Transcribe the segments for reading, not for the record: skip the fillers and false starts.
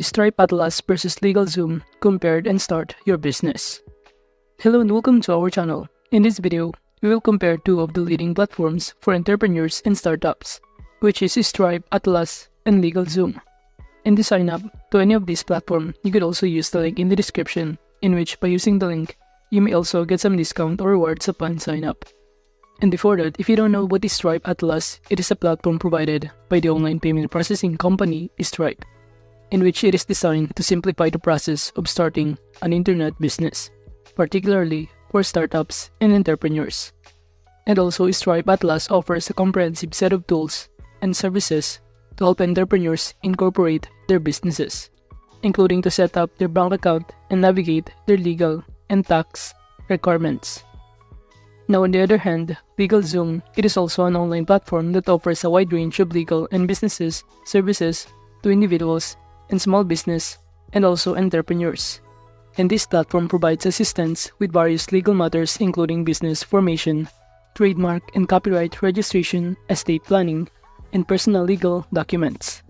Stripe Atlas versus LegalZoom, compared and start your business. Hello and welcome to our channel. In this video, we will compare two of the leading platforms for entrepreneurs and startups, which is Stripe Atlas and LegalZoom. And to sign up to any of these platforms, you could also use the link in the description, in which by using the link, you may also get some discount or rewards upon sign up. And before that, if you don't know what is Stripe Atlas, it is a platform provided by the online payment processing company Stripe, in which it is designed to simplify the process of starting an internet business, particularly for startups and entrepreneurs. And also, Stripe Atlas offers a comprehensive set of tools and services to help entrepreneurs incorporate their businesses, including to set up their bank account and navigate their legal and tax requirements. Now, on the other hand, LegalZoom, it is also an online platform that offers a wide range of legal and businesses services to individuals and small business and also entrepreneurs. And this platform provides assistance with various legal matters including business formation, trademark and copyright registration, estate planning, and personal legal documents.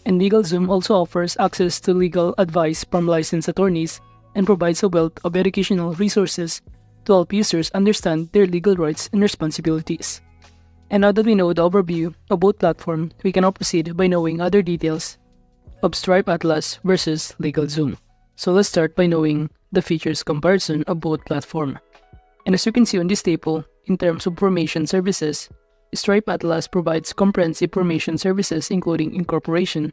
And LegalZoom also offers access to legal advice from licensed attorneys and provides a wealth of educational resources to help users understand their legal rights and responsibilities. And now that we know the overview of both platforms, we can now proceed by knowing other details of Stripe Atlas versus LegalZoom. So let's start by knowing the features comparison of both platforms. And as you can see on this table, in terms of formation services, Stripe Atlas provides comprehensive formation services including incorporation,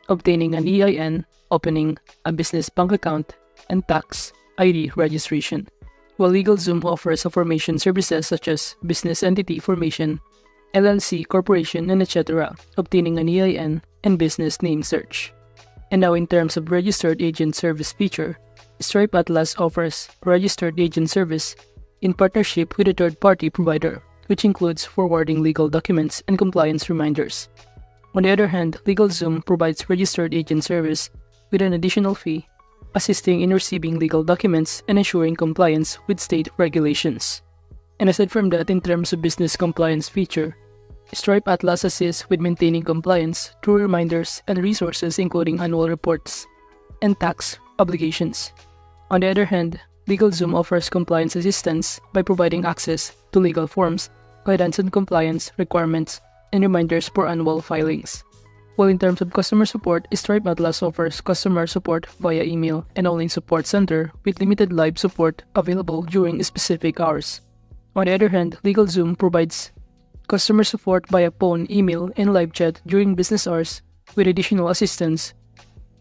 obtaining an EIN, opening a business bank account, and tax ID registration, while LegalZoom offers a formation services such as business entity formation, LLC, corporation, and etc., obtaining an EIN, and business name search. And now in terms of registered agent service feature, Stripe Atlas offers registered agent service in partnership with a third-party provider, which includes forwarding legal documents and compliance reminders. On the other hand, LegalZoom provides registered agent service with an additional fee, assisting in receiving legal documents and ensuring compliance with state regulations. And aside from that, in terms of business compliance feature, Stripe Atlas assists with maintaining compliance through reminders and resources including annual reports and tax obligations. On the other hand, LegalZoom offers compliance assistance by providing access to legal forms, guidance on compliance requirements, and reminders for annual filings. While in terms of customer support, Stripe Atlas offers customer support via email and online support center with limited live support available during specific hours. On the other hand, LegalZoom provides customer support via phone, email, and live chat during business hours with additional assistance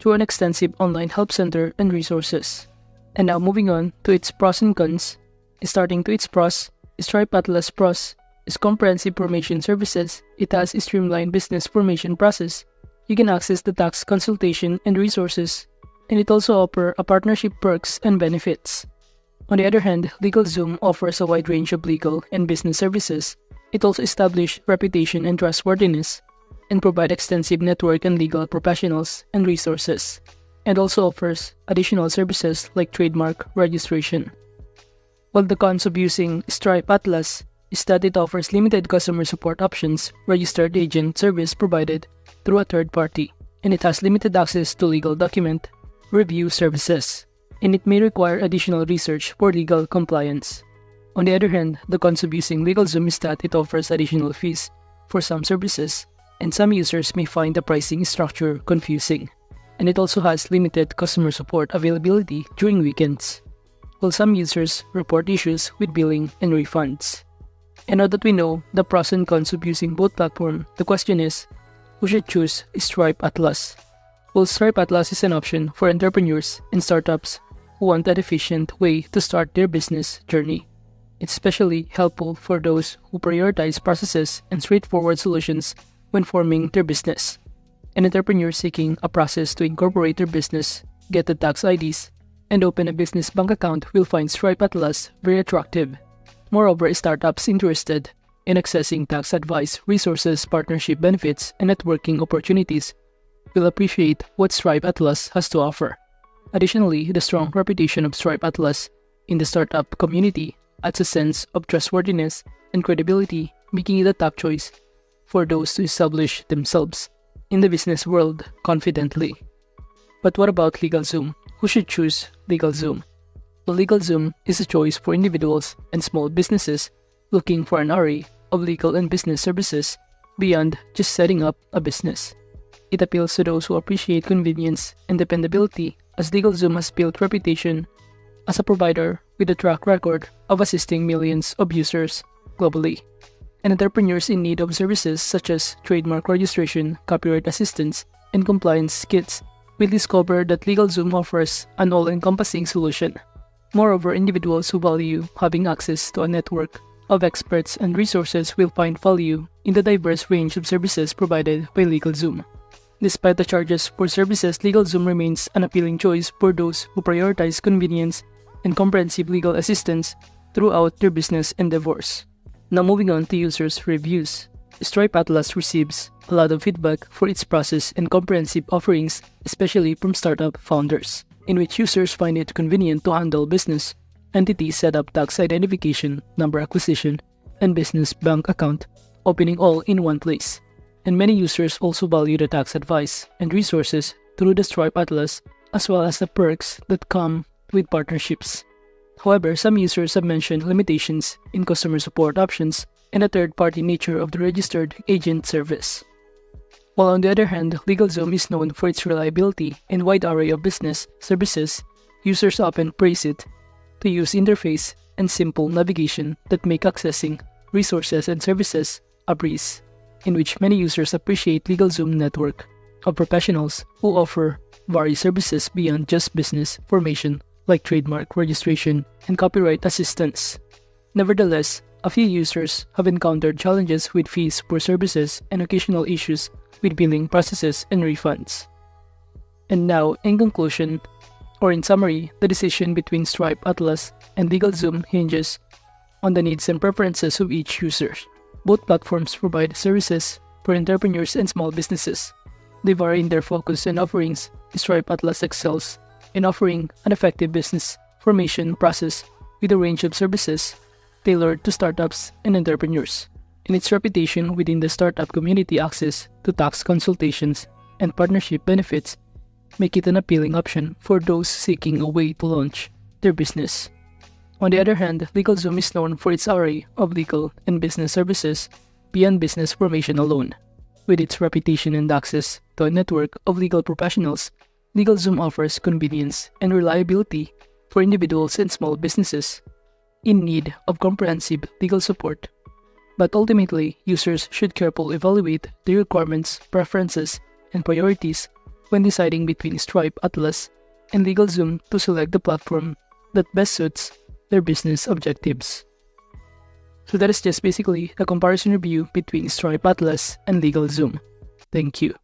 through an extensive online help center and resources. And now moving on to its pros and cons. Starting to its pros, Stripe Atlas pros is comprehensive formation services. It has a streamlined business formation process. You can access the tax consultation and resources, and it also offers a partnership perks and benefits. On the other hand, LegalZoom offers a wide range of legal and business services. It also establishes reputation and trustworthiness, and provides extensive network and legal professionals and resources, and also offers additional services like trademark registration. While the cons of using Stripe Atlas is that it offers limited customer support options, registered agent service provided through a third party, and it has limited access to legal document review services, and it may require additional research for legal compliance. On the other hand, the cons of using LegalZoom is that it offers additional fees for some services, and some users may find the pricing structure confusing, and it also has limited customer support availability during weekends, while some users report issues with billing and refunds. And now that we know the pros and cons of using both platforms, the question is, who should choose Stripe Atlas? Well, Stripe Atlas is an option for entrepreneurs and startups who want an efficient way to start their business journey. It's especially helpful for those who prioritize processes and straightforward solutions when forming their business. An entrepreneur seeking a process to incorporate their business, get the tax IDs, and open a business bank account will find Stripe Atlas very attractive. Moreover, startups interested in accessing tax advice, resources, partnership benefits, and networking opportunities will appreciate what Stripe Atlas has to offer. Additionally, the strong reputation of Stripe Atlas in the startup community adds a sense of trustworthiness and credibility, making it a top choice for those to establish themselves in the business world confidently. But what about LegalZoom? Who should choose LegalZoom? Well, LegalZoom is a choice for individuals and small businesses looking for an array of legal and business services beyond just setting up a business. It appeals to those who appreciate convenience and dependability, as LegalZoom has built reputation as a provider with a track record of assisting millions of users globally. And entrepreneurs in need of services such as trademark registration, copyright assistance, and compliance kits will discover that LegalZoom offers an all-encompassing solution. Moreover, individuals who value having access to a network of experts and resources will find value in the diverse range of services provided by LegalZoom. Despite the charges for services, LegalZoom remains an appealing choice for those who prioritize convenience and comprehensive legal assistance throughout their business endeavors. Now moving on to users' reviews. Stripe Atlas receives a lot of feedback for its process and comprehensive offerings, especially from startup founders, in which users find it convenient to handle business entity setup, tax identification, number acquisition, and business bank account opening all in one place. And many users also value the tax advice and resources through the Stripe Atlas, as well as the perks that come with partnerships. However, some users have mentioned limitations in customer support options and the third-party nature of the registered agent service. While on the other hand, LegalZoom is known for its reliability and wide array of business services, users often praise it to use interface and simple navigation that make accessing resources and services a breeze, in which many users appreciate LegalZoom network of professionals who offer various services beyond just business formation like trademark registration and copyright assistance. Nevertheless, a few users have encountered challenges with fees for services and occasional issues with billing processes and refunds. And now, in conclusion, or in summary, the decision between Stripe Atlas and LegalZoom hinges on the needs and preferences of each user. Both platforms provide services for entrepreneurs and small businesses. They vary in their focus and offerings. Stripe Atlas excels in offering an effective business formation process with a range of services tailored to startups and entrepreneurs. And its reputation within the startup community, access to tax consultations and partnership benefits make it an appealing option for those seeking a way to launch their business. On the other hand, LegalZoom is known for its array of legal and business services beyond business formation alone. With its reputation and access to a network of legal professionals, LegalZoom offers convenience and reliability for individuals and small businesses in need of comprehensive legal support. But ultimately, users should carefully evaluate their requirements, preferences, and priorities when deciding between Stripe Atlas and LegalZoom to select the platform that best suits their business objectives. So that is just basically a comparison review between Stripe Atlas and LegalZoom. Thank you.